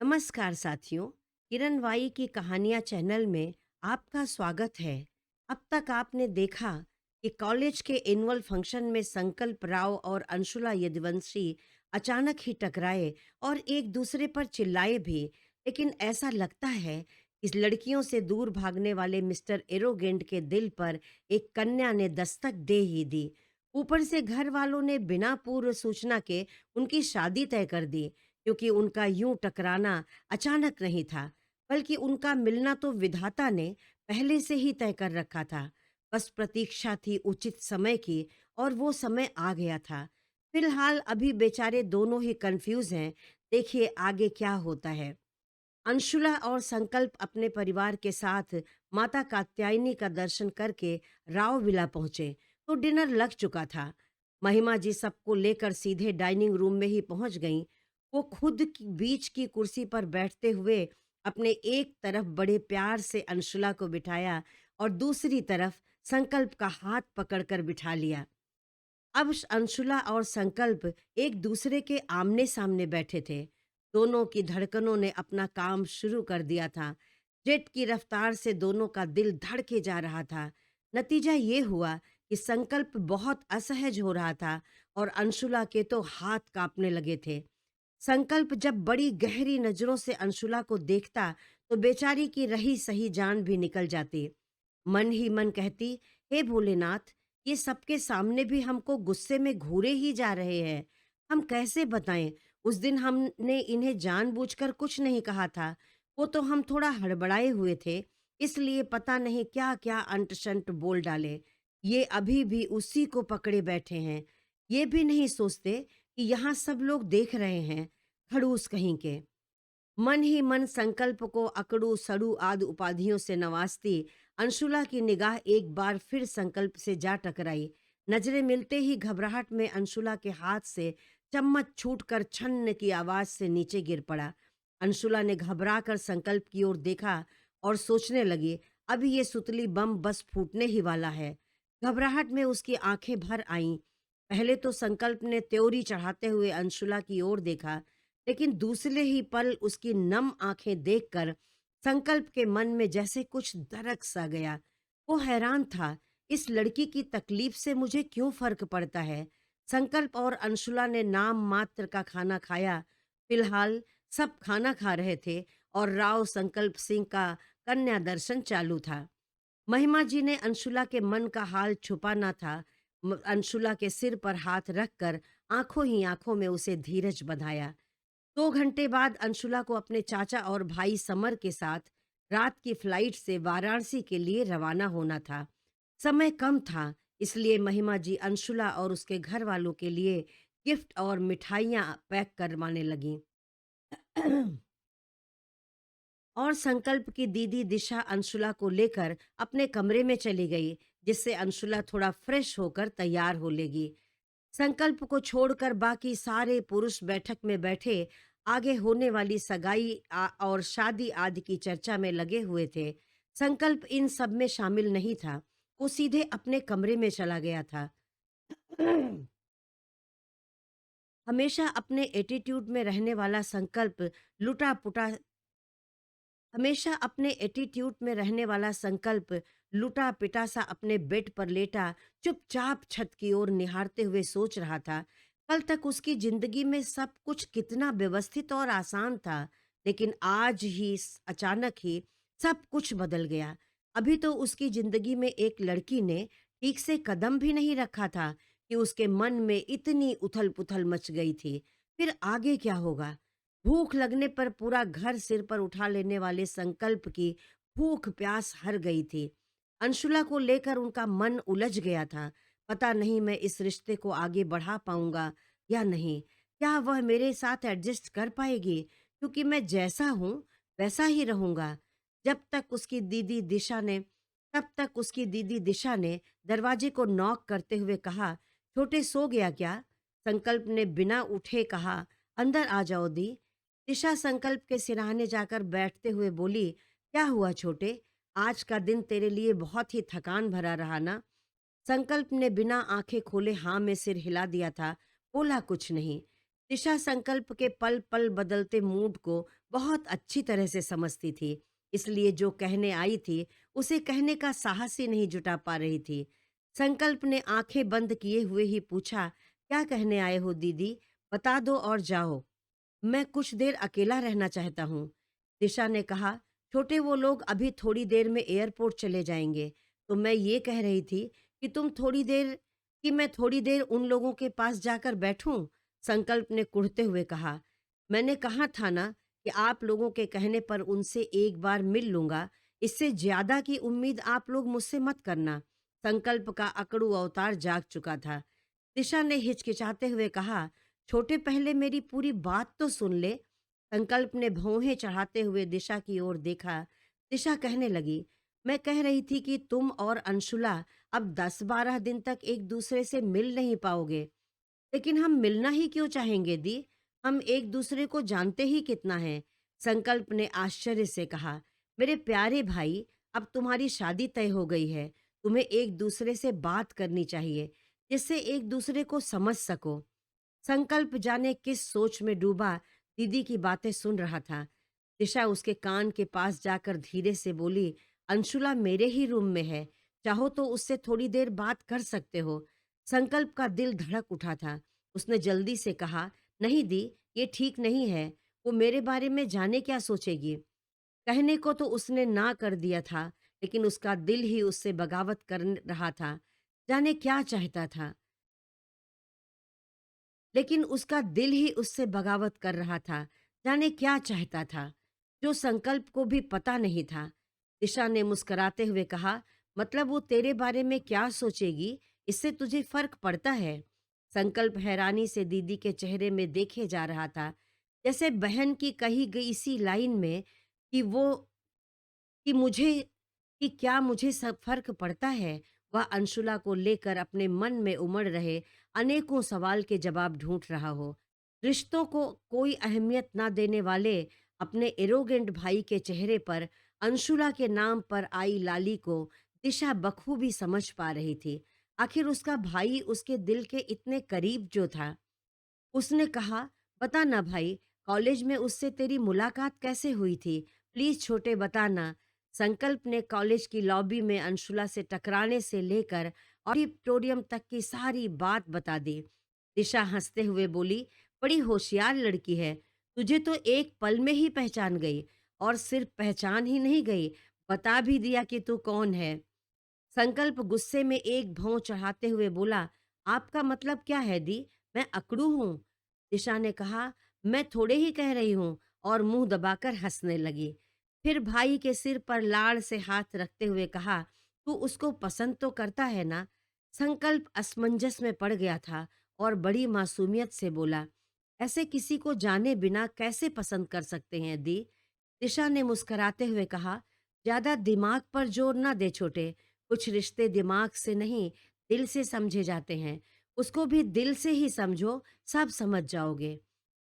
नमस्कार साथियों। किरण वाई की कहानियाँ चैनल में आपका स्वागत है। अब तक आपने देखा कि कॉलेज के एनुअल फंक्शन में संकल्प राव और अंशुला यदुवंशी अचानक ही टकराए और एक दूसरे पर चिल्लाए भी। लेकिन ऐसा लगता है कि लड़कियों से दूर भागने वाले मिस्टर एरोगेंट के दिल पर एक कन्या ने दस्तक दे ही दी। ऊपर से घर वालों ने बिना पूर्व सूचना के उनकी शादी तय कर दी, क्योंकि उनका यूं टकराना अचानक नहीं था, बल्कि उनका मिलना तो विधाता ने पहले से ही तय कर रखा था। बस प्रतीक्षा थी उचित समय की, और वो समय आ गया था। फिलहाल अभी बेचारे दोनों ही कंफ्यूज हैं। देखिए आगे क्या होता है। अंशुला और संकल्प अपने परिवार के साथ माता कात्यायनी का दर्शन करके राव विला पहुंचे तो डिनर लग चुका था। महिमा जी सबको लेकर सीधे डाइनिंग रूम में ही पहुंच गईं। वो खुद बीच की कुर्सी पर बैठते हुए अपने एक तरफ बड़े प्यार से अंशुला को बिठाया और दूसरी तरफ संकल्प का हाथ पकड़कर बिठा लिया। अब अंशुला और संकल्प एक दूसरे के आमने सामने बैठे थे। दोनों की धड़कनों ने अपना काम शुरू कर दिया था। जेट की रफ्तार से दोनों का दिल धड़के जा रहा था। नतीजा ये हुआ कि संकल्प बहुत असहज हो रहा था और अंशुला के तो हाथ कांपने लगे थे। संकल्प जब बड़ी गहरी नजरों से अंशुला को देखता तो बेचारी की रही सही जान भी निकल जाती। मन ही मन कहती, हे भोलेनाथ, ये सबके सामने भी हमको गुस्से में घूरे ही जा रहे हैं। हम कैसे बताएं? उस दिन हमने इन्हें जानबूझकर कुछ नहीं कहा था। वो तो हम थोड़ा हड़बड़ाए हुए थे, इसलिए पता नहीं क्या क्या अंट शंट बोल डाले। ये अभी भी उसी को पकड़े बैठे हैं। ये भी नहीं सोचते कि यहाँ सब लोग देख रहे हैं। खड़ूस कहीं के। मन ही मन संकल्प को अकड़ू सड़ू आदि उपाधियों से नवाजती अंशुला की निगाह एक बार फिर संकल्प से जा टकराई। नजरें मिलते ही घबराहट में अंशुला के हाथ से चम्मच छूटकर छन्न की आवाज से नीचे गिर पड़ा। अंशुला ने घबरा कर संकल्प की ओर देखा और सोचने लगी, अभी ये सुतली बम बस फूटने ही वाला है। घबराहट में उसकी आंखें भर आईं। पहले तो संकल्प ने त्योरी चढ़ाते हुए अंशुला की ओर देखा, लेकिन दूसरे ही पल उसकी नम आंखें देखकर संकल्प के मन में जैसे कुछ दरक सा गया। वो हैरान था, इस लड़की की तकलीफ से मुझे क्यों फर्क पड़ता है। संकल्प और अंशुला ने नाम मात्र का खाना खाया। फिलहाल सब खाना खा रहे थे और राव संकल्प सिंह का कन्या दर्शन चालू था। महिमा जी ने अंशुला के मन का हाल छुपा ना था। अंशुला के सिर पर हाथ रखकर आंखों ही आंखों में उसे धीरज बंधाया। 2 घंटे बाद अंशुला को अपने चाचा और भाई समर के साथ रात की फ्लाइट से वाराणसी के लिए रवाना होना था। समय कम था, इसलिए महिमा जी अंशुला और उसके घर वालों के लिए गिफ्ट और मिठाइयाँ पैक करवाने लगीं। और संकल्प की दीदी दिशा अंशुला को लेकर अपने कमरे में चली गई, जिससे अंशुला थोड़ा फ्रेश होकर तैयार हो लेगी। संकल्प को छोड़कर बाकी सारे पुरुष बैठक में बैठे आगे होने वाली सगाई और शादी आदि की चर्चा में लगे हुए थे। संकल्प इन सब में शामिल नहीं था। वो सीधे अपने कमरे में चला गया था। हमेशा अपने एटीट्यूड में रहने वाला संकल्प लुटा पुटा हमेशा अपने एटीट्यूड में रहने वाला संकल्प लुटा पिटा सा अपने बेड पर लेटा चुपचाप छत की ओर निहारते हुए सोच रहा था। कल तक उसकी जिंदगी में सब कुछ कितना व्यवस्थित और आसान था, लेकिन आज ही अचानक ही सब कुछ बदल गया। अभी तो उसकी जिंदगी में एक लड़की ने ठीक से कदम भी नहीं रखा था कि उसके मन में इतनी उथल पुथल मच गई थी। फिर आगे क्या होगा? भूख लगने पर पूरा घर सिर पर उठा लेने वाले संकल्प की भूख प्यास हर गई थी। अंशुला को लेकर उनका मन उलझ गया था। पता नहीं मैं इस रिश्ते को आगे बढ़ा पाऊंगा या नहीं। क्या वह मेरे साथ एडजस्ट कर पाएगी? क्योंकि मैं जैसा हूं वैसा ही रहूंगा। जब तक उसकी दीदी दिशा ने तब तक उसकी दीदी दिशा ने दरवाजे को नॉक करते हुए कहा, छोटे सो गया क्या? संकल्प ने बिना उठे कहा, अंदर आ जाओ दी। दिशा संकल्प के सिरहाने जाकर बैठते हुए बोली, क्या हुआ छोटे? आज का दिन तेरे लिए बहुत ही थकान भरा रहा ना? संकल्प ने बिना आंखें खोले हाँ में सिर हिला दिया था, बोला कुछ नहीं। दिशा संकल्प के पल पल बदलते मूड को बहुत अच्छी तरह से समझती थी, इसलिए जो कहने आई थी उसे कहने का साहस ही नहीं जुटा पा रही थी। संकल्प ने आंखें बंद किए हुए ही पूछा, क्या कहने आए हो दीदी? बता दो और जाओ। मैं कुछ देर अकेला रहना चाहता हूँ। दिशा ने कहा, छोटे वो लोग अभी थोड़ी देर में एयरपोर्ट चले जाएंगे, तो मैं ये कह रही थी कि मैं थोड़ी देर उन लोगों के पास जाकर बैठूं। संकल्प ने कुढ़ते हुए कहा, मैंने कहा था ना कि आप लोगों के कहने पर उनसे एक बार मिल लूंगा, इससे ज्यादा की उम्मीद आप लोग मुझसे मत करना। संकल्प का अकड़ू अवतार जाग चुका था। दिशा ने हिचकिचाते हुए कहा, छोटे पहले मेरी पूरी बात तो सुन ले। संकल्प ने भौहें चढ़ाते हुए दिशा की ओर देखा। दिशा कहने लगी, मैं कह रही थी कि तुम और अंशुला अब 10-12 दिन तक एक दूसरे से मिल नहीं पाओगे, लेकिन हम मिलना ही क्यों चाहेंगे दी? हम एक दूसरे को जानते ही कितना है। संकल्प ने आश्चर्य से कहा, मेरे प्यारे भाई, अब तुम्हारी शादी तय हो गई है, तुम्हें एक दूसरे से बात करनी चाहिए, जिससे एक दूसरे को समझ सको। संकल्प जाने किस सोच में डूबा दीदी की बातें सुन रहा था। दिशा उसके कान के पास जाकर धीरे से बोली, अंशुला मेरे ही रूम में है, चाहो तो उससे थोड़ी देर बात कर सकते हो। संकल्प का दिल धड़क उठा था। उसने जल्दी से कहा, नहीं दी, ये ठीक नहीं है। वो मेरे बारे में जाने क्या सोचेगी। कहने को तो उसने ना कर दिया था, लेकिन उसका दिल ही उससे बगावत कर रहा था। जाने क्या चाहता था, लेकिन उसका दिल ही उससे बगावत कर रहा था। जाने क्या चाहता था, जो संकल्प को भी पता नहीं था। दिशा ने मुस्कुराते हुए कहा, मतलब वो तेरे बारे में क्या सोचेगी, इससे तुझे फर्क पड़ता है? संकल्प हैरानी से दीदी के चेहरे में देखे जा रहा था, जैसे बहन की कही गई इसी लाइन में कि वो कि मुझे कि क्या मुझे सब फर्क पड़ता है। वह अंशुला को लेकर अपने मन में उमड़ रहे अनेकों सवाल के जवाब ढूंढ रहा हो। रिश्तों को कोई अहमियत ना देने वाले अपने एरोगेंट भाई के चेहरे पर अंशुला के नाम पर आई लाली को दिशा बखूबी समझ पा रही थी। आखिर उसका भाई उसके दिल के इतने करीब जो था। उसने कहा, बता ना भाई, कॉलेज में उससे तेरी मुलाकात कैसे हुई थी? प्लीज छोटे बताना। संकल्प ने कॉलेज की लॉबी में अंशुला से टकराने से लेकर ऑडिटोरियम तक की सारी बात बता दी। दिशा हंसते हुए बोली, बड़ी होशियार लड़की है, तुझे तो एक पल में ही पहचान गई, और सिर्फ पहचान ही नहीं गई, बता भी दिया कि तू कौन है। संकल्प गुस्से में एक भौं चढ़ाते हुए बोला, आपका मतलब क्या है दी? मैं अकड़ू हूं? दिशा ने कहा, मैं थोड़े ही कह रही हूं, और मुंह दबाकर हंसने लगी। फिर भाई के सिर पर लाड़ से हाथ रखते हुए कहा, तू उसको पसंद तो करता है ना? संकल्प असमंजस में पड़ गया था और बड़ी मासूमियत से बोला, ऐसे किसी को जाने बिना कैसे पसंद कर सकते हैं दी? दिशा ने मुस्कुराते हुए कहा, ज्यादा दिमाग पर जोर ना दे छोटे, कुछ रिश्ते दिमाग से नहीं, दिल से समझे जाते हैं। उसको भी दिल से ही समझो, सब समझ जाओगे।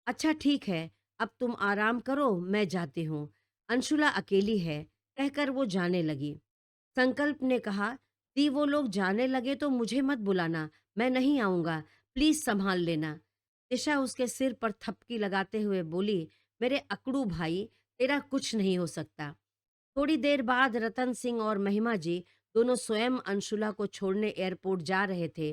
अच्छा ठीक है, अब तुम आराम करो, मैं जाती हूँ। अंशुला अकेली है, कहकर वो जाने लगी। संकल्प ने कहा, दी वो लोग जाने लगे तो मुझे मत बुलाना, मैं नहीं आऊँगा, प्लीज़ सँभाल लेना। दिशा उसके सिर पर थपकी लगाते हुए बोली, मेरे अकड़ू भाई, तेरा कुछ नहीं हो सकता। थोड़ी देर बाद रतन सिंह और महिमा जी दोनों स्वयं अंशुला को छोड़ने एयरपोर्ट जा रहे थे।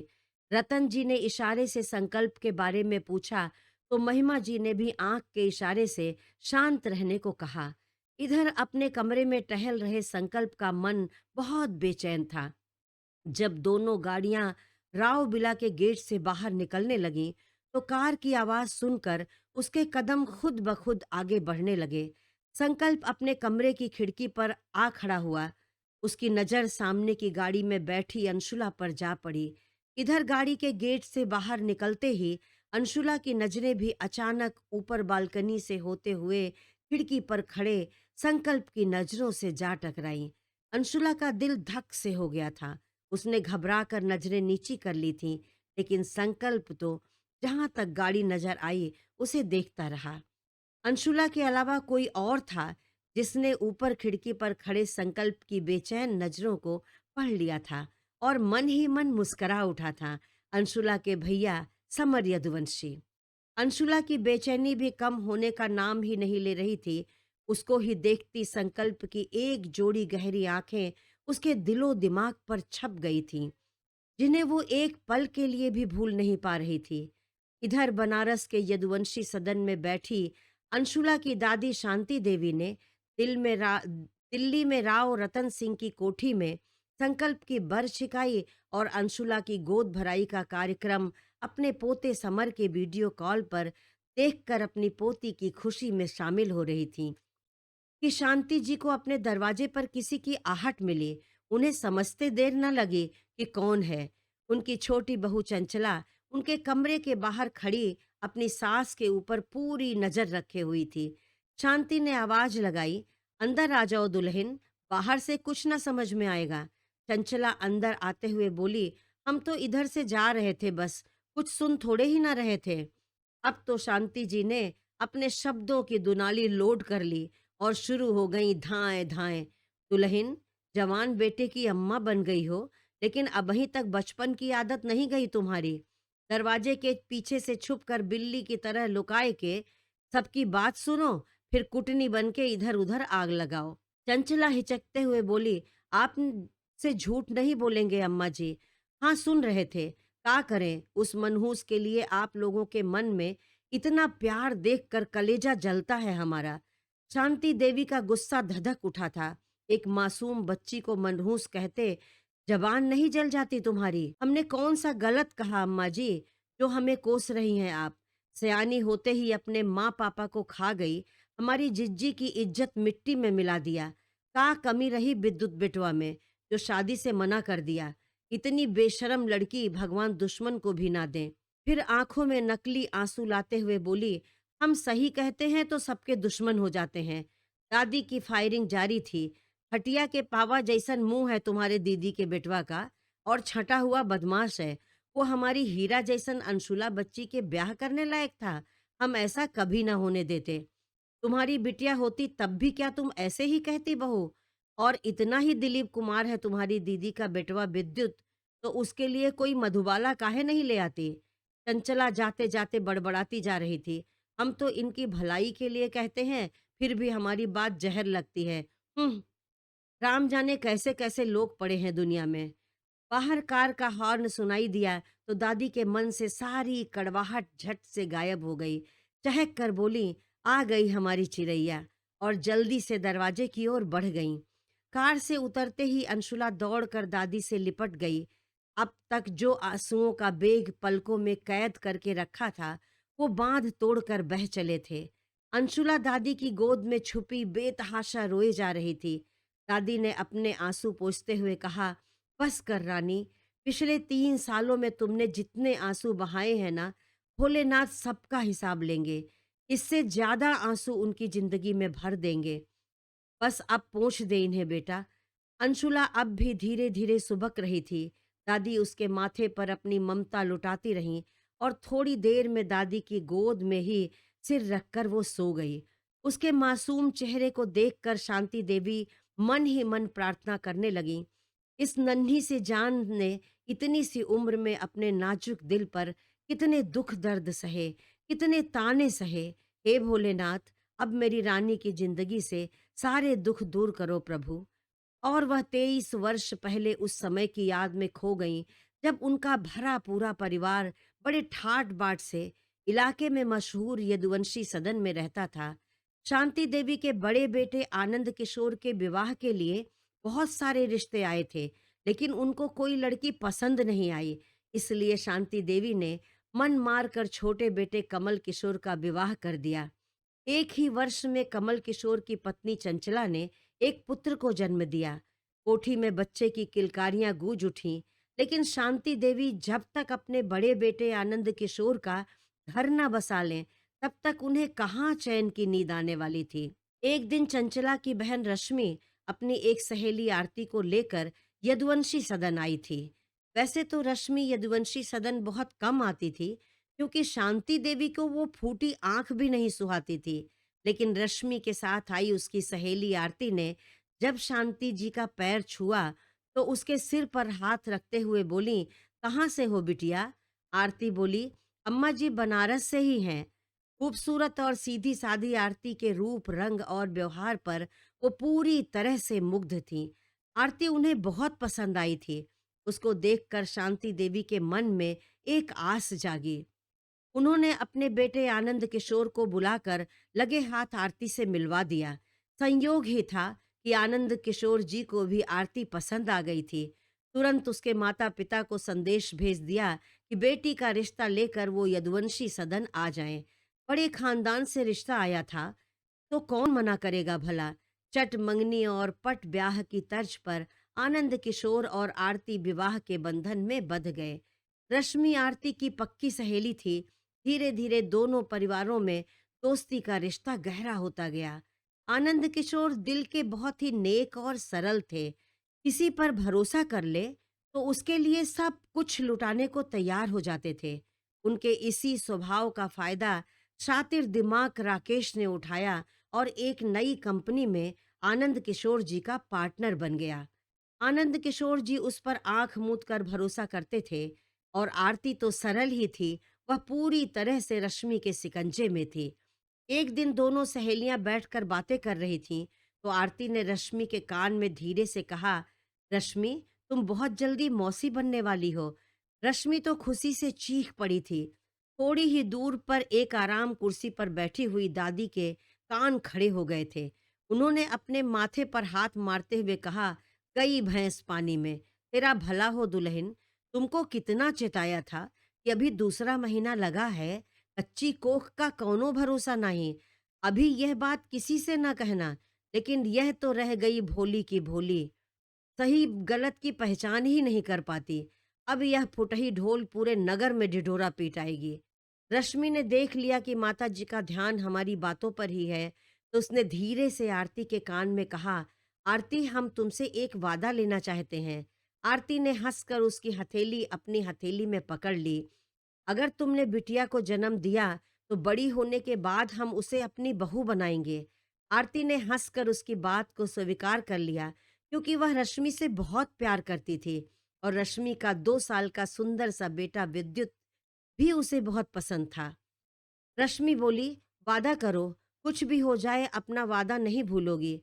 रतन जी ने इशारे से संकल्प के बारे में पूछा, तो महिमा जी ने भी आंख के इशारे से शांत रहने को कहा। इधर अपने कमरे में टहल रहे संकल्प का मन बहुत बेचैन था। जब दोनों गाड़ियां राव बिला के गेट से बाहर निकलने लगीं, तो कार की आवाज सुनकर उसके कदम खुद ब खुद आगे बढ़ने लगे। संकल्प अपने कमरे की खिड़की पर आ खड़ा हुआ। उसकी नजर सामने की गाड़ी में बैठी अंशुला पर जा पड़ी। इधर गाड़ी के गेट से बाहर निकलते ही अंशुला की नजरें भी अचानक ऊपर बालकनी से होते हुए खिड़की पर खड़े संकल्प की नजरों से जा टकराई। अंशुला का दिल धक से हो गया था। उसने घबरा कर नजरें नीची कर ली थीं, लेकिन संकल्प तो जहां तक गाड़ी नजर आई उसे देखता रहा। अंशुला के अलावा कोई और था जिसने ऊपर खिड़की पर खड़े संकल्प की बेचैन नजरों को पढ़ लिया था और मन ही मन मुस्करा उठा था। अंशुला के भैया समर यदुवंशी। अंशुला की बेचैनी भी कम होने का नाम ही नहीं ले रही थी। उसको ही देखती संकल्प की एक जोड़ी गहरी आंखें उसके दिलो दिमाग पर छप गई थीं, जिन्हें वो एक पल के लिए भी भूल नहीं पा रही थी। इधर बनारस के यदुवंशी सदन में बैठी अंशुला की दादी शांति देवी ने दिल्ली में राव रतन सिंह की कोठी में संकल्प की बरछिकाई छिकाई और अंशुला की गोद भराई का कार्यक्रम अपने पोते समर के वीडियो कॉल पर देखकर अपनी पोती की खुशी में शामिल हो रही थी कि शांति जी को अपने दरवाजे पर किसी की आहट मिली। उन्हें समझते देर न लगी कि कौन है। उनकी छोटी बहू चंचला उनके कमरे के बाहर खड़ी अपनी सास के ऊपर पूरी नजर रखे हुई थी। शांति ने आवाज लगाई, अंदर आ जाओ दुल्हन, बाहर से कुछ न समझ में आएगा। चंचला अंदर आते हुए बोली, हम तो इधर से जा रहे थे, बस कुछ सुन थोड़े ही ना रहे थे। अब तो शांति जी ने अपने शब्दों की दुनाली लोड कर ली और शुरू हो गई धाएं धाएं। दुल्हन, जवान बेटे की अम्मा बन गई हो, लेकिन अबही तक बचपन की आदत नहीं गई तुम्हारी। दरवाजे के पीछे से छुप कर बिल्ली की तरह लुकाए के सबकी बात सुनो, फिर कुटनी बन के इधर उधर आग लगाओ। चंचला हिचकते हुए बोली, आप से झूठ नहीं बोलेंगे अम्मा जी। हाँ, सुन रहे थे। का करें, उस मनहूस के लिए आप लोगों के मन में इतना प्यार देखकर कलेजा जलता है हमारा। शांति देवी का गुस्सा धधक उठा था। एक मासूम बच्ची को मनहूस कहते जबान नहीं जल जाती तुम्हारी? हमने कौन सा गलत कहा अम्मा जी, जो हमें कोस रही हैं आप? सयानी होते ही अपने माँ पापा को खा गई, हमारी जिज्जी की इज्जत मिट्टी में मिला दिया। का कमी रही विद्युत बेटवा में, जो शादी से मना कर दिया? इतनी बेशरम लड़की भगवान दुश्मन को भी ना दें। फिर आंखों में नकली आंसू लाते हुए बोली, हम सही कहते हैं तो सबके दुश्मन हो जाते हैं। दादी की फायरिंग जारी थी। हटिया के पावा जैसन मुंह है तुम्हारे दीदी के बेटवा का, और छटा हुआ बदमाश है। वो हमारी हीरा जैसन अंशुला बच्ची के ब्याह करने लायक था। हम ऐसा कभी ना होने देते। तुम्हारी बिटिया होती तब भी क्या तुम ऐसे ही कहती बहू? और इतना ही दिलीप कुमार है तुम्हारी दीदी का बेटवा विद्युत, तो उसके लिए कोई मधुबाला काहे नहीं ले आती? चंचला जाते जाते बड़बड़ाती जा रही थी। हम तो इनकी भलाई के लिए कहते हैं, फिर भी हमारी बात जहर लगती है। राम जाने कैसे कैसे लोग पड़े हैं दुनिया में। बाहर कार का हॉर्न सुनाई दिया तो दादी के मन से सारी कड़वाहट झट से गायब हो गई। चहक कर बोली, आ गई हमारी चिड़ैया, और जल्दी से दरवाजे की ओर बढ़ गईं। कार से उतरते ही अंशुला दौड़कर दादी से लिपट गई। अब तक जो आंसुओं का बेग पलकों में कैद करके रखा था, वो बांध तोड़कर बह चले थे। अंशुला दादी की गोद में छुपी बेतहाशा रोए जा रही थी। दादी ने अपने आंसू पोंछते हुए कहा, बस कर रानी, पिछले 3 सालों में तुमने जितने आंसू बहाए हैं ना, भोलेनाथ सबका हिसाब लेंगे। इससे ज्यादा आंसू उनकी जिंदगी में भर देंगे। बस अब पोंछ दे इन्हें बेटा। अंशुला अब भी धीरे धीरे सुबक रही थी। दादी उसके माथे पर अपनी ममता लुटाती रहीं और थोड़ी देर में दादी की गोद में ही सिर रखकर वो सो गई। उसके मासूम चेहरे को देखकर शांति देवी मन ही मन प्रार्थना करने लगी, इस नन्ही सी जान ने इतनी सी उम्र में अपने नाजुक दिल पर कितने दुख दर्द सहे, कितने ताने सहे। हे भोलेनाथ, अब मेरी रानी की जिंदगी से सारे दुख दूर करो प्रभु। और वह 23 वर्ष पहले उस समय की याद में खो गईं, जब उनका भरा पूरा परिवार बड़े ठाट बाट से इलाके में मशहूर यदुवंशी सदन में रहता था। शांति देवी के बड़े बेटे आनंद किशोर के विवाह के लिए बहुत सारे रिश्ते आए थे, लेकिन उनको कोई लड़की पसंद नहीं आई। इसलिए शांति देवी ने मन मार कर छोटे बेटे कमल किशोर का विवाह कर दिया। एक ही वर्ष में कमल किशोर की पत्नी चंचला ने एक पुत्र को जन्म दिया। कोठी में बच्चे की किलकारियां गूंज उठीं, लेकिन शांति देवी जब तक अपने बड़े बेटे आनंद किशोर का घर न बसा लें, तब तक उन्हें कहाँ चैन की नींद आने वाली थी। एक दिन चंचला की बहन रश्मि अपनी एक सहेली आरती को लेकर यदुवंशी सदन आई थी। वैसे तो रश्मि यदुवंशी सदन बहुत कम आती थी, क्योंकि शांति देवी को वो फूटी आंख भी नहीं सुहाती थी। लेकिन रश्मि के साथ आई उसकी सहेली आरती ने जब शांति जी का पैर छुआ, तो उसके सिर पर हाथ रखते हुए बोली, कहाँ से हो बिटिया? आरती बोली, अम्मा जी बनारस से ही हैं। खूबसूरत और सीधी-सादी आरती के रूप, रंग और व्यवहार पर वो पूरी तरह से मुग्ध थीं। आरती उन्हें बहुत पसंद आई थी। उसको देखकर शांति देवी के मन में एक आस जागी। उन्होंने अपने बेटे आनंद किशोर को बुलाकर लगे हाथ आरती से मिलवा दिया। संयोग ही था कि आनंद किशोर जी को भी आरती पसंद आ गई थी। तुरंत उसके माता पिता को संदेश भेज दिया कि बेटी का रिश्ता लेकर वो यदुवंशी सदन आ जाएं। बड़े खानदान से रिश्ता आया था तो कौन मना करेगा भला। चट मंगनी और पट ब्याह की तर्ज पर आनंद किशोर और आरती विवाह के बंधन में बंध गए। रश्मि आरती की पक्की सहेली थी। धीरे धीरे दोनों परिवारों में दोस्ती का रिश्ता गहरा होता गया। आनंद किशोर दिल के बहुत ही नेक और सरल थे। किसी पर भरोसा कर ले तो उसके लिए सब कुछ लुटाने को तैयार हो जाते थे। उनके इसी स्वभाव का फायदा शातिर दिमाग राकेश ने उठाया और एक नई कंपनी में आनंद किशोर जी का पार्टनर बन गया। आनंद किशोर जी उस पर आंख मूंद कर भरोसा करते थे और आरती तो सरल ही थी, वह पूरी तरह से रश्मि के सिकंजे में थी। एक दिन दोनों सहेलियां बैठकर बातें कर रही थीं, तो आरती ने रश्मि के कान में धीरे से कहा, रश्मि, तुम बहुत जल्दी मौसी बनने वाली हो। रश्मि तो खुशी से चीख पड़ी थी। थोड़ी ही दूर पर एक आराम कुर्सी पर बैठी हुई दादी के कान खड़े हो गए थे। उन्होंने अपने माथे पर हाथ मारते हुए कहा, गई भैंस पानी में। तेरा भला हो दुल्हन, तुमको कितना चिताया था कि अभी दूसरा महीना लगा है, कच्ची कोख का कौनो भरोसा नहीं। अभी यह बात किसी से ना कहना, लेकिन यह तो रह गई भोली की भोली, सही गलत की पहचान ही नहीं कर पाती। अब यह फुटही ढोल पूरे नगर में ढिढोरा पीटाएगी। रश्मि ने देख लिया कि माता जी का ध्यान हमारी बातों पर ही है, तो उसने धीरे से आरती के कान में कहा, आरती, हम तुमसे एक वादा लेना चाहते हैं। आरती ने हंसकर उसकी हथेली अपनी हथेली में पकड़ ली। अगर तुमने बिटिया को जन्म दिया तो बड़ी होने के बाद हम उसे अपनी बहू बनाएंगे। आरती ने हंसकर उसकी बात को स्वीकार कर लिया, क्योंकि वह रश्मि से बहुत प्यार करती थी और रश्मि का 2 साल का सुंदर सा बेटा विद्युत भी उसे बहुत पसंद था। रश्मि बोली, वादा करो, कुछ भी हो जाए अपना वादा नहीं भूलोगी।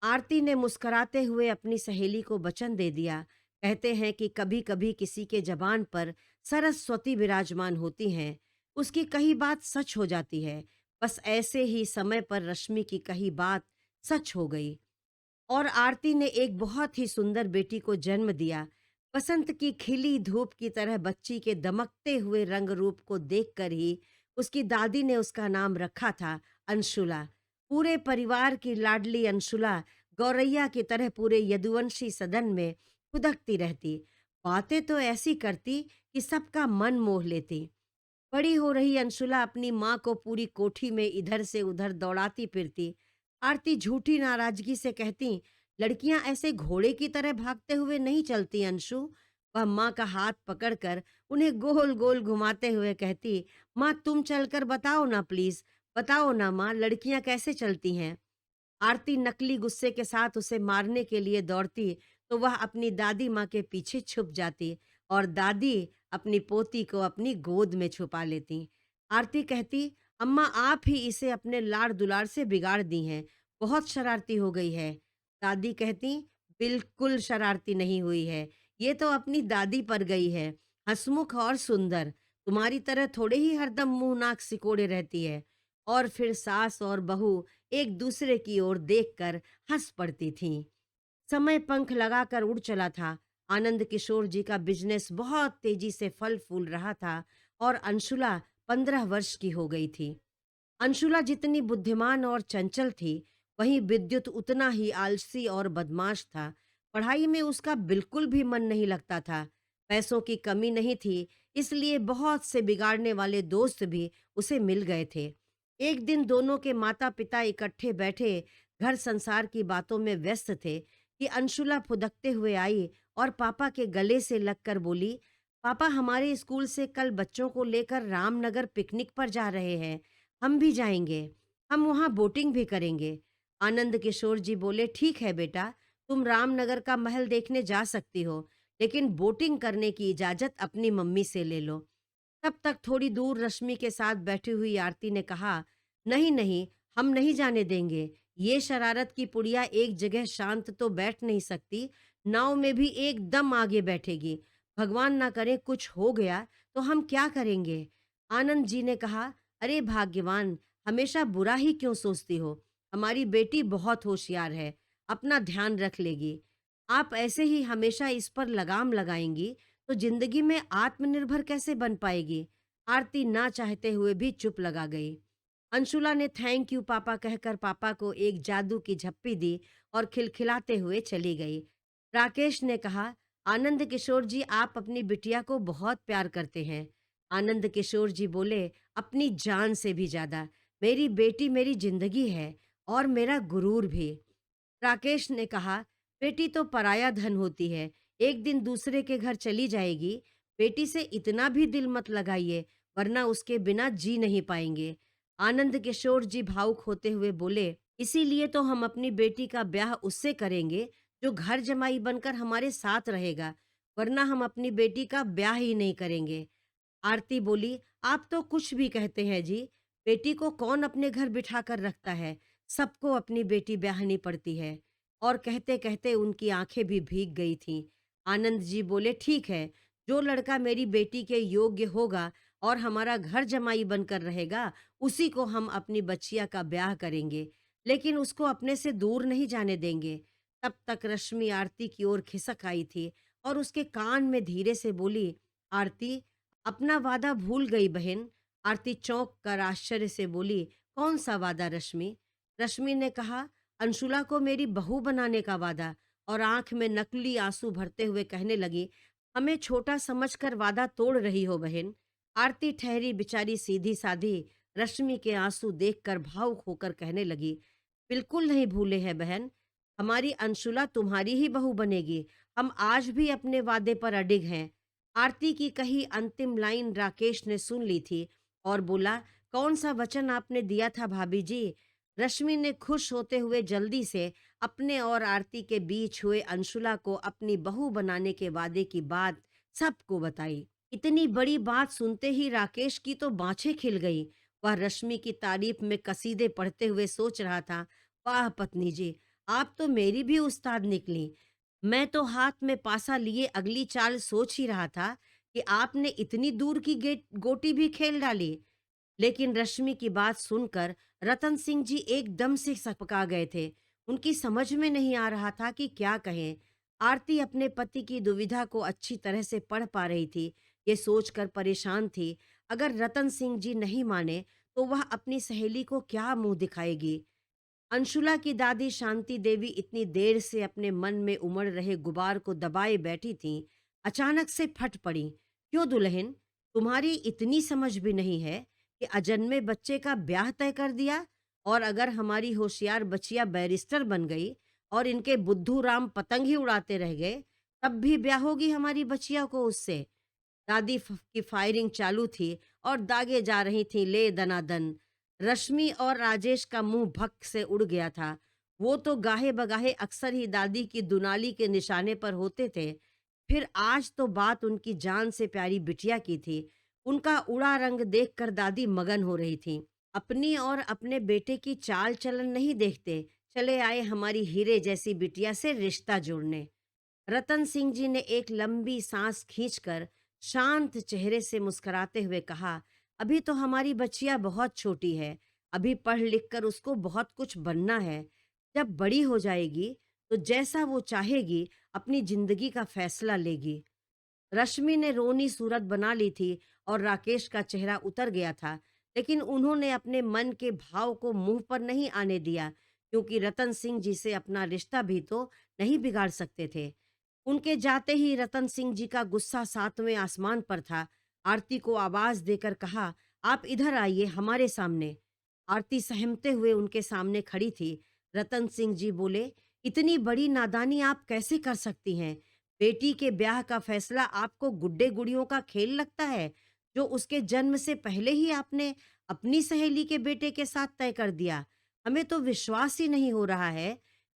आरती ने मुस्कुराते हुए अपनी सहेली को वचन दे दिया। कहते हैं कि कभी कभी किसी के जबान पर सरस्वती विराजमान होती हैं, उसकी कही बात सच हो जाती है। बस ऐसे ही समय पर रश्मि की कही बात सच हो गई और आरती ने एक बहुत ही सुंदर बेटी को जन्म दिया। बसंत की खिली धूप की तरह बच्ची के दमकते हुए रंग रूप को देखकर ही उसकी दादी ने उसका नाम रखा था अंशुला। पूरे परिवार की लाडली अंशुला गौरैया की तरह पूरे यदुवंशी सदन में खुदकती रहती। बातें तो ऐसी करती कि सबका मन मोह लेती। बड़ी हो रही अंशुला अपनी माँ को पूरी कोठी में इधर से उधर दौड़ाती फिरती। आरती झूठी नाराजगी से कहती, लड़कियां ऐसे घोड़े की तरह भागते हुए नहीं चलती अंशु। वह माँ का हाथ पकड़कर उन्हें गोल गोल घुमाते हुए कहती, माँ तुम चलकर बताओ ना प्लीज, बताओ ना माँ, लड़कियां कैसे चलती हैं। आरती नकली गुस्से के साथ उसे मारने के लिए दौड़ती, तो वह अपनी दादी माँ के पीछे छुप जाती और दादी अपनी पोती को अपनी गोद में छुपा लेती। आरती कहती, अम्मा आप ही इसे अपने लाड़ दुलार से बिगाड़ दी हैं, बहुत शरारती हो गई है। दादी कहती, बिल्कुल शरारती नहीं हुई है, ये तो अपनी दादी पर गई है, हंसमुख और सुंदर, तुम्हारी तरह थोड़े ही हरदम मुंह नाक सिकोड़े रहती है। और फिर सास और बहू एक दूसरे की ओर देखकर हंस पड़ती थीं। समय पंख लगाकर उड़ चला था। आनंद किशोर जी का बिजनेस बहुत तेजी से फल फूल रहा था और अंशुला 15 वर्ष की हो गई थी। अंशुला जितनी बुद्धिमान और चंचल थी, वहीं विद्युत उतना ही आलसी और बदमाश था। पढ़ाई में उसका बिल्कुल भी मन नहीं लगता था। पैसों की कमी नहीं थी, इसलिए बहुत से बिगाड़ने वाले दोस्त भी उसे मिल गए थे। एक दिन दोनों के माता पिता इकट्ठे बैठे घर संसार की बातों में व्यस्त थे कि अंशुला फुदकते हुए आई और पापा के गले से लगकर बोली, पापा हमारे स्कूल से कल बच्चों को लेकर रामनगर पिकनिक पर जा रहे हैं, हम भी जाएंगे, हम वहाँ बोटिंग भी करेंगे। आनंद किशोर जी बोले, ठीक है बेटा, तुम रामनगर का महल देखने जा सकती हो, लेकिन बोटिंग करने की इजाजत अपनी मम्मी से ले लो। तब तक थोड़ी दूर रश्मि के साथ बैठी हुई आरती ने कहा, नहीं नहीं, हम नहीं जाने देंगे। ये शरारत की पुड़िया एक जगह शांत तो बैठ नहीं सकती, नाव में भी एकदम आगे बैठेगी। भगवान ना करे कुछ हो गया तो हम क्या करेंगे? आनंद जी ने कहा, अरे भाग्यवान, हमेशा बुरा ही क्यों सोचती हो? हमारी बेटी बहुत होशियार है, अपना ध्यान रख लेगी। आप ऐसे ही हमेशा इस पर लगाम लगाएंगी तो जिंदगी में आत्मनिर्भर कैसे बन पाएगी? आरती ना चाहते हुए भी चुप लगा गई। अंशुला ने थैंक यू पापा कहकर पापा को एक जादू की झप्पी दी और खिलखिलाते हुए चली गई। राकेश ने कहा, आनंद किशोर जी, आप अपनी बिटिया को बहुत प्यार करते हैं। आनंद किशोर जी बोले, अपनी जान से भी ज्यादा। मेरी बेटी मेरी जिंदगी है और मेरा गुरूर भी। राकेश ने कहा, बेटी तो पराया धन होती है, एक दिन दूसरे के घर चली जाएगी। बेटी से इतना भी दिल मत लगाइए, वरना उसके बिना जी नहीं पाएंगे। आनंद किशोर जी भावुक होते हुए बोले, इसीलिए तो हम अपनी बेटी का ब्याह उससे करेंगे जो घर जमाई बनकर हमारे साथ रहेगा, वरना हम अपनी बेटी का ब्याह ही नहीं करेंगे। आरती बोली, आप तो कुछ भी कहते हैं जी। बेटी को कौन अपने घर बिठा कर रखता है? सबको अपनी बेटी ब्याहनी पड़ती है। और कहते कहते उनकी आंखें भी भीग गई थीं। आनंद जी बोले, ठीक है, जो लड़का मेरी बेटी के योग्य होगा और हमारा घर जमाई बनकर रहेगा, उसी को हम अपनी बच्चिया का ब्याह करेंगे, लेकिन उसको अपने से दूर नहीं जाने देंगे। तब तक रश्मि आरती की ओर खिसक आई थी और उसके कान में धीरे से बोली, आरती, अपना वादा भूल गई बहन। आरती चौंक कर आश्चर्य से बोली, कौन सा वादा रश्मि? रश्मि ने कहा, अंशुला को मेरी बहू बनाने का वादा। और आंख में नकली आंसू भरते हुए कहने लगी, हमें छोटा समझकर वादा तोड़ रही हो बहन। आरती ठहरी बेचारी सीधी साधी रश्मि के आंसू देखकर भावुक होकर कहने लगी, बिल्कुल नहीं भूले हैं बहन, हमारी अंशुला तुम्हारी ही बहू बनेगी। हम आज भी अपने वादे पर अडिग हैं। आरती की कही अंतिम लाइन राकेश ने सुन ली थी और बोला, कौन सा वचन आपने दिया था भाभी जी? रश्मि ने खुश होते हुए जल्दी से अपने और आरती के बीच हुए अंशुला को अपनी बहू बनाने के वादे की बात सबको बताई। इतनी बड़ी बात सुनते ही राकेश की तो बाँछें खिल गई। वह रश्मि की तारीफ में कसीदे पढ़ते हुए सोच रहा था, वाह पत्नी जी, आप तो मेरी भी उस्ताद निकली। मैं तो हाथ में पासा लिए अगली चाल सोच ही रहा था कि आपने इतनी दूर की गेट गोटी भी खेल डाली। लेकिन रश्मि की बात सुनकर रतन सिंह जी एकदम से सकपका गए थे। उनकी समझ में नहीं आ रहा था कि क्या कहें। आरती अपने पति की दुविधा को अच्छी तरह से पढ़ पा रही थी। ये सोचकर परेशान थी, अगर रतन सिंह जी नहीं माने तो वह अपनी सहेली को क्या मुंह दिखाएगी। अंशुला की दादी शांति देवी इतनी देर से अपने मन में उमड़ रहे गुबार को दबाए बैठी थीं, अचानक से फट पड़ी। क्यों दुल्हन, तुम्हारी इतनी समझ भी नहीं है कि अजन्मे बच्चे का ब्याह तय कर दिया? और अगर हमारी होशियार बचिया बैरिस्टर बन गई और इनके बुद्धू राम पतंग ही उड़ाते रह गए, तब भी ब्याह होगी हमारी बचिया को उससे? दादी की फायरिंग चालू थी और दागे जा रही थी ले दनादन। रश्मि और राजेश का मुंह भक से उड़ गया था। वो तो गाहे बगाहे अक्सर ही दादी की दुनाली के निशाने पर होते थे, फिर आज तो बात उनकी जान से प्यारी बिटिया की थी। उनका उड़ा रंग देखकर दादी मगन हो रही थी। अपनी और अपने बेटे की चाल चलन नहीं देखते, चले आए हमारी हीरे जैसी बिटिया से रिश्ता जोड़ने। रतन सिंह जी ने एक लंबी सांस खींचकर शांत चेहरे से मुस्कुराते हुए कहा, अभी तो हमारी बच्चिया बहुत छोटी है, अभी पढ़ लिख कर उसको बहुत कुछ बनना है। जब बड़ी हो जाएगी तो जैसा वो चाहेगी अपनी जिंदगी का फैसला लेगी। रश्मि ने रोनी सूरत बना ली थी और राकेश का चेहरा उतर गया था, लेकिन उन्होंने अपने मन के भाव को मुंह पर नहीं आने दिया, क्योंकि रतन सिंह जी से अपना रिश्ता भी तो नहीं बिगाड़ सकते थे। उनके जाते ही रतन सिंह जी का गुस्सा सातवें आसमान पर था। आरती को आवाज देकर कहा, आप इधर आइए हमारे सामने। आरती सहमते हुए उनके सामने खड़ी थी। रतन सिंह जी बोले, इतनी बड़ी नादानी आप कैसे कर सकती हैं? बेटी के ब्याह का फैसला आपको गुड्डे गुड़ियों का खेल लगता है, जो उसके जन्म से पहले ही आपने अपनी सहेली के बेटे के साथ तय कर दिया। हमें तो विश्वास ही नहीं हो रहा है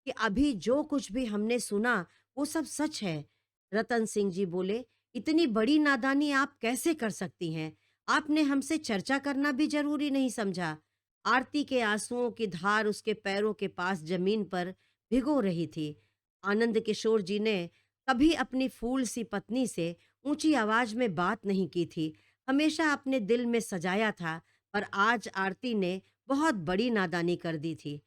कि अभी जो कुछ भी हमने सुना वो सब सच है। रतन सिंह जी बोले, इतनी बड़ी नादानी आप कैसे कर सकती हैं? आपने हमसे चर्चा करना भी ज़रूरी नहीं समझा। आरती के आँसुओं की धार उसके पैरों के पास ज़मीन पर भिगो रही थी। आनंद किशोर जी ने कभी अपनी फूल सी पत्नी से ऊँची आवाज़ में बात नहीं की थी। हमेशा अपने दिल में सजाया था, पर आज आरती ने बहुत बड़ी नादानी कर दी थी।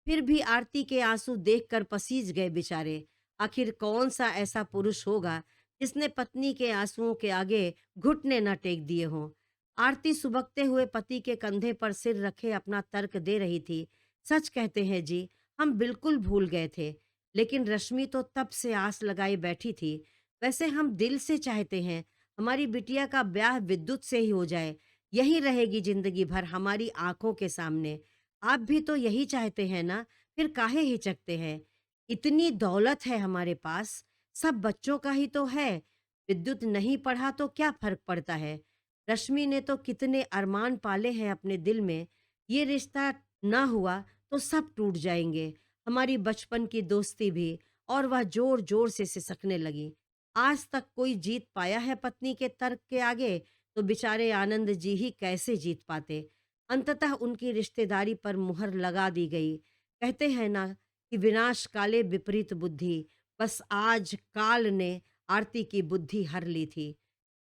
फिर भी आरती के आंसू देखकर पसीज गए बेचारे। आखिर कौन सा ऐसा पुरुष होगा जिसने पत्नी के आंसुओं के आगे घुटने न टेक दिए हों। आरती सुबकते हुए पति के कंधे पर सिर रखे अपना तर्क दे रही थी। सच कहते हैं जी, हम बिल्कुल भूल गए थे। लेकिन रश्मि तो तब से आस लगाई बैठी थी। वैसे हम दिल से चाहते हैं हमारी बिटिया का ब्याह विद्युत से ही हो जाए। यही रहेगी जिंदगी भर हमारी आंखों के सामने। आप भी तो यही चाहते हैं ना? फिर काहे हिचकते हैं? इतनी दौलत है हमारे पास, सब बच्चों का ही तो है। विद्युत नहीं पढ़ा तो क्या फर्क पड़ता है? रश्मि ने तो कितने अरमान पाले हैं अपने दिल में। ये रिश्ता ना हुआ तो सब टूट जाएंगे, हमारी बचपन की दोस्ती भी। और वह जोर जोर से सिसकने लगी। आज तक कोई जीत पाया है पत्नी के तर्क के आगे? तो बेचारे आनंद जी ही कैसे जीत पाते। अंततः उनकी रिश्तेदारी पर मुहर लगा दी गई। कहते हैं ना कि विनाश काले विपरीत बुद्धि। बस आज काल ने आरती की बुद्धि हर ली थी।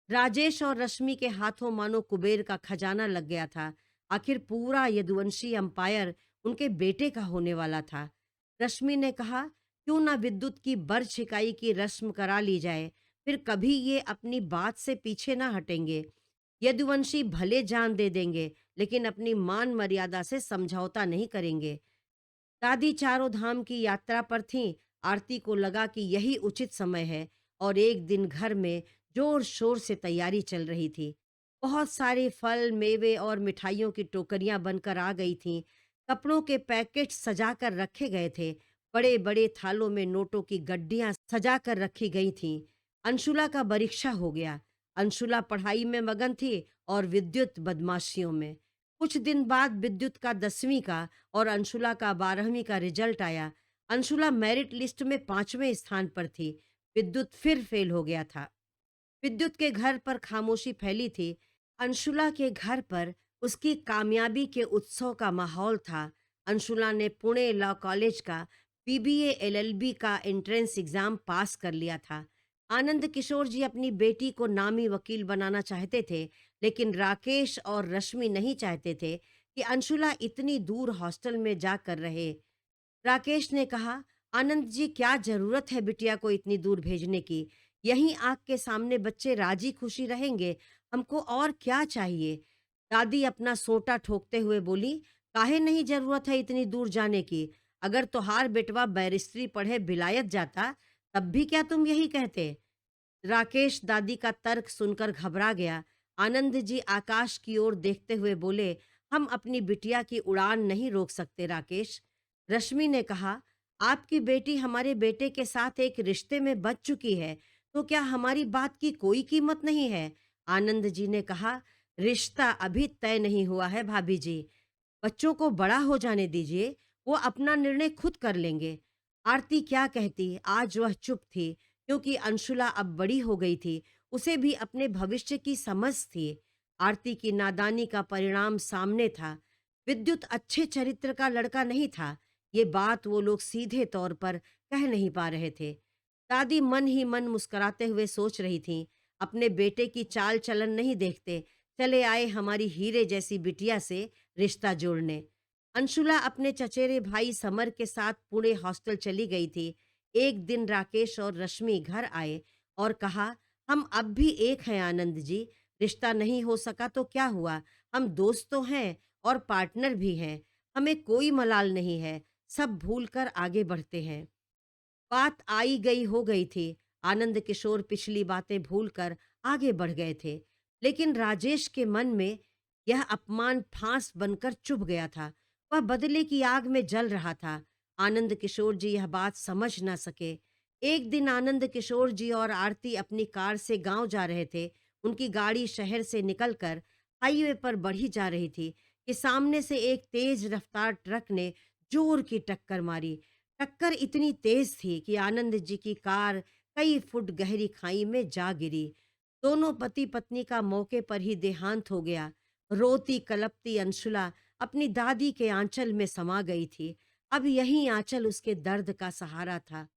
राजेश और रश्मि के हाथों मानो कुबेर का खजाना लग गया था। आखिर पूरा यदुवंशी अंपायर उनके बेटे का होने वाला था। रश्मि ने कहा, क्यों ना विद्युत की बर छिकाई की रस्म करा ली जाए, फिर कभी ये अपनी बात से पीछे ना हटेंगे। यदुवंशी भले जान दे देंगे, लेकिन अपनी मान मर्यादा से समझौता नहीं करेंगे। दादी चारों धाम की यात्रा पर थीं। आरती को लगा कि यही उचित समय है, और एक दिन घर में जोर शोर से तैयारी चल रही थी। बहुत सारे फल मेवे और मिठाइयों की टोकरियां बनकर आ गई थीं। कपड़ों के पैकेट सजा कर रखे गए थे। बड़े बड़े थालों में नोटों की गड्डियां सजा कर रखी गई थीं। अंशुला का परीक्षा हो गया। अंशुला पढ़ाई में मगन थी और विद्युत बदमाशियों में। कुछ दिन बाद विद्युत का 10वीं का और अंशुला का 12वीं का रिजल्ट आया। अंशुला मेरिट लिस्ट में 5वें स्थान पर थी। विद्युत फिर फेल हो गया था। विद्युत के घर पर खामोशी फैली थी। अंशुला के घर पर उसकी कामयाबी के उत्सव का माहौल था। अंशुला ने पुणे लॉ कॉलेज का बीबीए एलएलबी का एंट्रेंस एग्जाम पास कर लिया था। आनंद किशोर जी अपनी बेटी को नामी वकील बनाना चाहते थे, लेकिन राकेश और रश्मि नहीं चाहते थे कि अंशुला इतनी दूर हॉस्टल में जाकर रहे। राकेश ने कहा, आनंद जी, क्या जरूरत है बिटिया को इतनी दूर भेजने की? यहीं आग के सामने बच्चे राजी खुशी रहेंगे। हमको और क्या चाहिए? दादी अपना सोटा ठोकते हुए बोली, काहे नहीं जरूरत है इतनी दूर जाने की? अगर तोहार बेटवा बैरिस्ट्री पढ़े विलायत जाता, तब भी क्या तुम यही कहते? राकेश दादी का तर्क सुनकर घबरा गया। आनंद जी आकाश की ओर देखते हुए बोले, हम अपनी बिटिया की उड़ान नहीं रोक सकते राकेश। रश्मि ने कहा, आपकी बेटी हमारे बेटे के साथ एक रिश्ते में बच चुकी है, तो क्या हमारी बात की कोई कीमत नहीं है? आनंद जी ने कहा, रिश्ता अभी तय नहीं हुआ है भाभी जी। बच्चों को बड़ा हो जाने दीजिए, वो अपना निर्णय खुद कर लेंगे। आरती क्या कहती, आज वह चुप थी, क्योंकि अंशुला अब बड़ी हो गई थी। उसे भी अपने भविष्य की समझ थी। आरती की नादानी का परिणाम सामने था। विद्युत अच्छे चरित्र का लड़का नहीं था। ये बात वो लोग सीधे तौर पर कह नहीं पा रहे थे। दादी मन ही मन मुस्कुराते हुए सोच रही थीं, अपने बेटे की चाल चलन नहीं देखते, चले आए हमारी हीरे जैसी बिटिया से रिश्ता जोड़ने। अंशुला अपने चचेरे भाई समर के साथ पुणे हॉस्टल चली गई थी। एक दिन राकेश और रश्मि घर आए और कहा, हम अब भी एक हैं आनंद जी। रिश्ता नहीं हो सका तो क्या हुआ, हम दोस्त तो हैं और पार्टनर भी हैं। हमें कोई मलाल नहीं है, सब भूलकर आगे बढ़ते हैं। बात आई गई हो गई थी। आनंद किशोर पिछली बातें भूलकर आगे बढ़ गए थे, लेकिन राजेश के मन में यह अपमान फांस बनकर चुभ गया था। वह बदले की आग में जल रहा था। आनंद किशोर जी यह बात समझ ना सके। एक दिन आनंद किशोर जी और आरती अपनी कार से गांव जा रहे थे। उनकी गाड़ी शहर से निकलकर हाईवे पर बढ़ी जा रही थी कि सामने से एक तेज रफ्तार ट्रक ने जोर की टक्कर मारी। टक्कर इतनी तेज थी कि आनंद जी की कार कई फुट गहरी खाई में जा गिरी। दोनों पति पत्नी का मौके पर ही देहांत हो गया। रोती कलपती अंशुला अपनी दादी के आंचल में समा गई थी। अब यही आंचल उसके दर्द का सहारा था।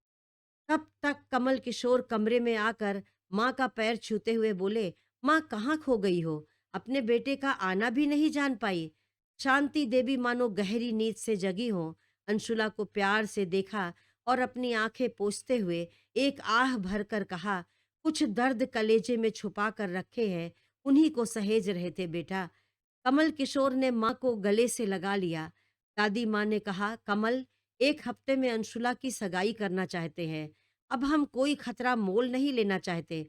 तब तक कमल किशोर कमरे में आकर माँ का पैर छूते हुए बोले, माँ कहाँ खो गई हो? अपने बेटे का आना भी नहीं जान पाई। शांति देवी मानो गहरी नींद से जगी हो, अंशुला को प्यार से देखा और अपनी आंखें पोंछते हुए एक आह भरकर कहा, कुछ दर्द कलेजे में छुपा कर रखे हैं, उन्हीं को सहेज रहे थे बेटा। कमल किशोर ने माँ को गले से लगा लिया। दादी माँ ने कहा, कमल, एक हफ्ते में अंशुला की सगाई करना चाहते हैं। अब हम कोई खतरा मोल नहीं लेना चाहते।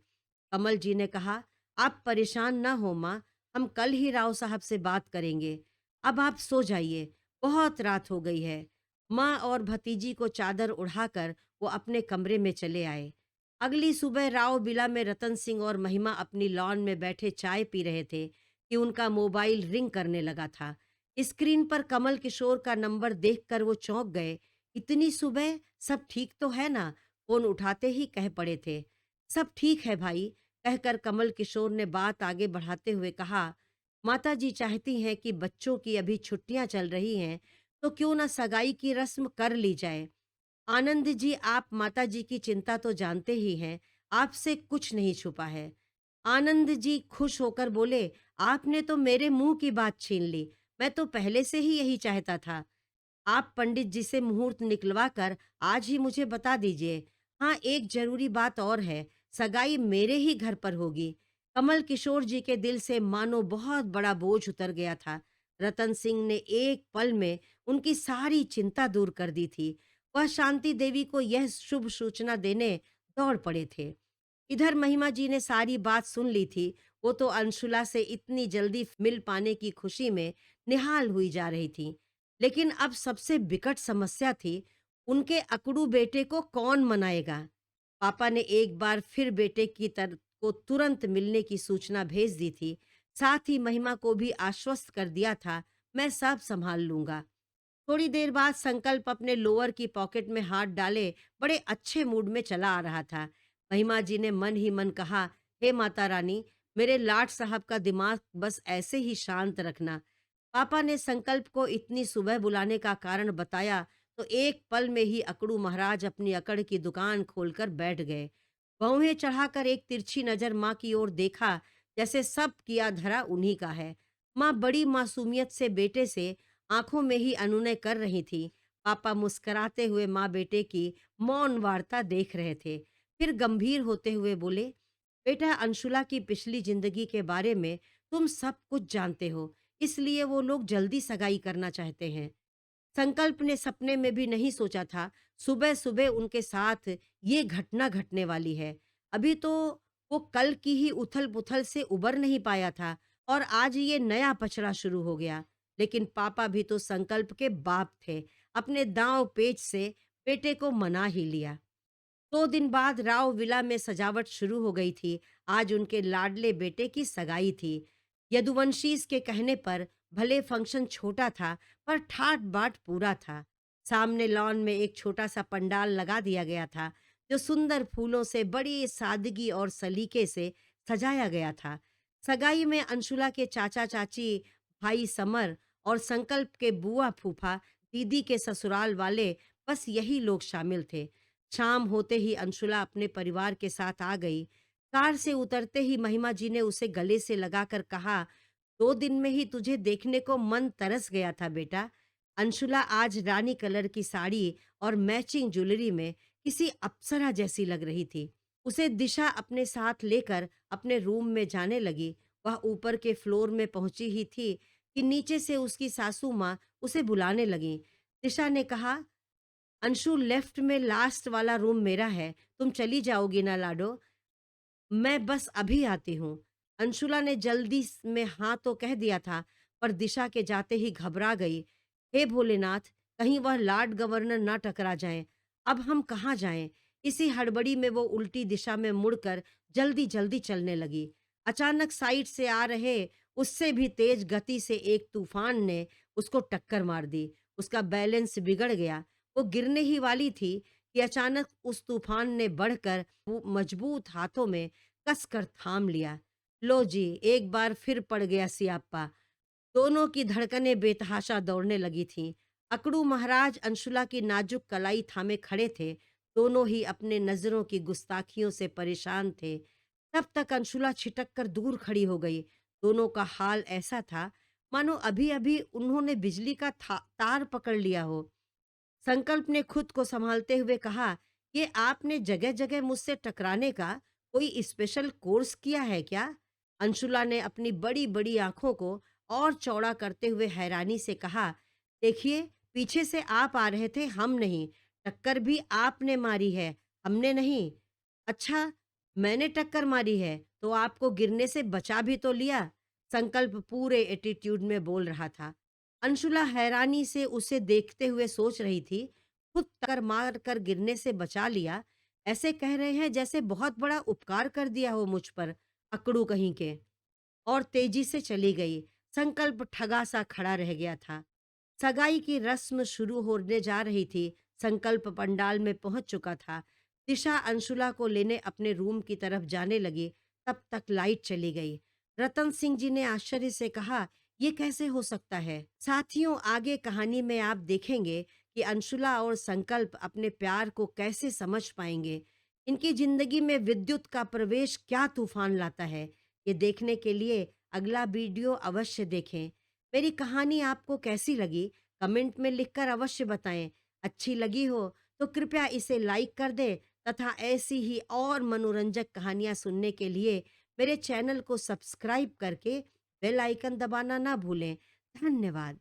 कमल जी ने कहा, आप परेशान ना हो माँ, हम कल ही राव साहब से बात करेंगे। अब आप सो जाइए, बहुत रात हो गई है। माँ और भतीजी को चादर उड़ाकर वो अपने कमरे में चले आए। अगली सुबह राव बिला में रतन सिंह और महिमा अपनी लॉन में बैठे चाय पी रहे थे कि उनका मोबाइल रिंग करने लगा था। स्क्रीन पर कमल किशोर का नंबर देखकर वो चौंक गए। इतनी सुबह, सब ठीक तो है ना? फोन उठाते ही कह पड़े थे, सब ठीक है भाई। कहकर कमल किशोर ने बात आगे बढ़ाते हुए कहा, माता जी चाहती हैं कि बच्चों की अभी छुट्टियां चल रही हैं, तो क्यों ना सगाई की रस्म कर ली जाए। आनंद जी, आप माताजी की चिंता तो जानते ही हैं, आपसे कुछ नहीं छुपा है। आनंद जी खुश होकर बोले, आपने तो मेरे मुंह की बात छीन ली, मैं तो पहले से ही यही चाहता था। आप पंडित जी से मुहूर्त निकलवा कर आज ही मुझे बता दीजिए। हाँ, एक जरूरी बात और है, सगाई मेरे ही घर पर होगी। कमल किशोर जी के दिल से मानो बहुत बड़ा बोझ उतर गया था। रतन सिंह ने एक पल में उनकी सारी चिंता दूर कर दी थी। वह शांति देवी को यह शुभ सूचना देने दौड़ पड़े थे। इधर महिमा जी ने सारी बात सुन ली थी। वो तो अंशुला से इतनी जल्दी मिल पाने की खुशी में निहाल हुई जा रही थी। लेकिन अब सबसे विकट समस्या थी, उनके अकड़ू बेटे को कौन मनाएगा। पापा ने एक बार फिर बेटे की को तुरंत मिलने की सूचना भेज दी थी। साथ ही महिमा को भी आश्वस्त कर दिया था, मैं सब संभाल लूंगा। थोड़ी देर बाद संकल्प अपने लोअर की पॉकेट में हाथ डाले बड़े अच्छे मूड में चला आ रहा था। महिमा जी ने मन ही मन कहा, हे माता रानी, मेरे लाट साहब का दिमाग बस ऐसे ही शांत रखना। पापा ने संकल्प को इतनी सुबह बुलाने का कारण बताया तो एक पल में ही अकड़ू महाराज अपनी अकड़ की दुकान खोलकर बैठ गए। भौहें चढ़ाकर एक तिरछी नजर माँ की ओर देखा, जैसे सब किया धरा उन्हीं का है। माँ बड़ी मासूमियत से बेटे से आंखों में ही अनुनय कर रही थी। पापा मुस्कुराते हुए माँ बेटे की मौन वार्ता देख रहे थे। फिर गंभीर होते हुए बोले, बेटा, अंशुला की पिछली जिंदगी के बारे में तुम सब कुछ जानते हो, इसलिए वो लोग जल्दी सगाई करना चाहते हैं। संकल्प ने सपने में भी नहीं सोचा था सुबह सुबह उनके साथ ये घटना घटने वाली है। अभी तो वो कल की ही उथल पुथल से उबर नहीं पाया था और आज ये नया पचड़ा शुरू हो गया। लेकिन पापा भी तो संकल्प के बाप थे, अपने दांव पेच से बेटे को मना ही लिया। 2 दिन बाद राव विला में सजावट शुरू हो गई थी। आज उनके लाडले बेटे की सगाई थी। यदुवंशीज के कहने पर भले फंक्शन छोटा था, पर ठाट बाट पूरा था। सामने लॉन में एक छोटा सा पंडाल लगा दिया गया था, जो सुंदर फूलों से बड़ी सादगी और सलीके से सजाया गया था। सगाई में अंशुला के चाचा चाची, भाई समर और संकल्प के बुआ फूफा, दीदी के ससुराल वाले, बस यही लोग शामिल थे। शाम होते ही अंशुला अपने परिवार के साथ आ गई। कार से उतरते ही महिमा जी ने उसे गले से लगाकर कहा, 2 दिन में ही तुझे देखने को मन तरस गया था बेटा। अंशुला आज रानी कलर की साड़ी और मैचिंग ज्वेलरी में किसी अप्सरा जैसी लग रही थी। उसे दिशा अपने साथ लेकर अपने रूम में जाने लगी। वह ऊपर के फ्लोर में पहुंची ही थी कि नीचे से उसकी सासू माँ उसे बुलाने लगी। दिशा ने कहा, अंशु, लेफ्ट में लास्ट वाला रूम मेरा है, तुम चली जाओगी ना लाडो? मैं बस अभी आती हूँ। अंशुला ने जल्दी में हाँ तो कह दिया था, पर दिशा के जाते ही घबरा गई। हे भोलेनाथ, कहीं वह लॉर्ड गवर्नर ना टकरा जाएं। अब हम कहाँ जाएं? इसी हड़बड़ी में वो उल्टी दिशा में मुड़कर जल्दी जल्दी चलने लगी। अचानक साइड से आ रहे उससे भी तेज गति से एक तूफान ने उसको टक्कर मार दी। उसका बैलेंस बिगड़ गया। वो गिरने ही वाली थी कि अचानक उस तूफान ने बढ़कर वो मजबूत हाथों में कसकर थाम लिया। लो जी, एक बार फिर पड़ गया सियाप्पा। दोनों की धड़कनें बेतहाशा दौड़ने लगी थीं। अकड़ू महाराज अंशुला की नाजुक कलाई थामे खड़े थे। दोनों ही अपने नजरों की गुस्ताखियों से परेशान थे। तब तक अंशुला छिटक कर दूर खड़ी हो गई। दोनों का हाल ऐसा था मानो अभी अभी उन्होंने बिजली का तार पकड़ लिया हो। संकल्प ने खुद को संभालते हुए कहा, ये आपने जगह जगह मुझसे टकराने का कोई स्पेशल कोर्स किया है क्या? अंशुला ने अपनी बड़ी बड़ी आंखों को और चौड़ा करते हुए हैरानी से कहा, देखिए, पीछे से आप आ रहे थे, हम नहीं। टक्कर भी आपने मारी है, हमने नहीं। अच्छा, मैंने टक्कर मारी है तो आपको गिरने से बचा भी तो लिया। संकल्प पूरे एटीट्यूड में बोल रहा था। अंशुला हैरानी से उसे देखते हुए सोच रही थी, खुद टक्कर मार कर गिरने से बचा लिया, ऐसे कह रहे हैं जैसे बहुत बड़ा उपकार कर दिया हो मुझ पर, अकड़ू कहीं के। और तेजी से चली गई। संकल्प ठगा सा खड़ा रह गया था। सगाई की रस्म शुरू होने जा रही थी। संकल्प पंडाल में पहुंच चुका था। दिशा अंशुला को लेने अपने रूम की तरफ जाने लगी। तब तक लाइट चली गई। रतन सिंह जी ने आश्चर्य से कहा, ये कैसे हो सकता है? साथियों, आगे कहानी में आप देखेंगे कि अंशुला और संकल्प अपने प्यार को कैसे समझ पाएंगे। इनकी जिंदगी में विद्युत का प्रवेश क्या तूफान लाता है, ये देखने के लिए अगला वीडियो अवश्य देखें। मेरी कहानी आपको कैसी लगी, कमेंट में लिखकर अवश्य बताएं। अच्छी लगी हो तो कृपया इसे लाइक कर दें तथा ऐसी ही और मनोरंजक कहानियां सुनने के लिए मेरे चैनल को सब्सक्राइब करके बेल आइकन दबाना ना भूलें। धन्यवाद।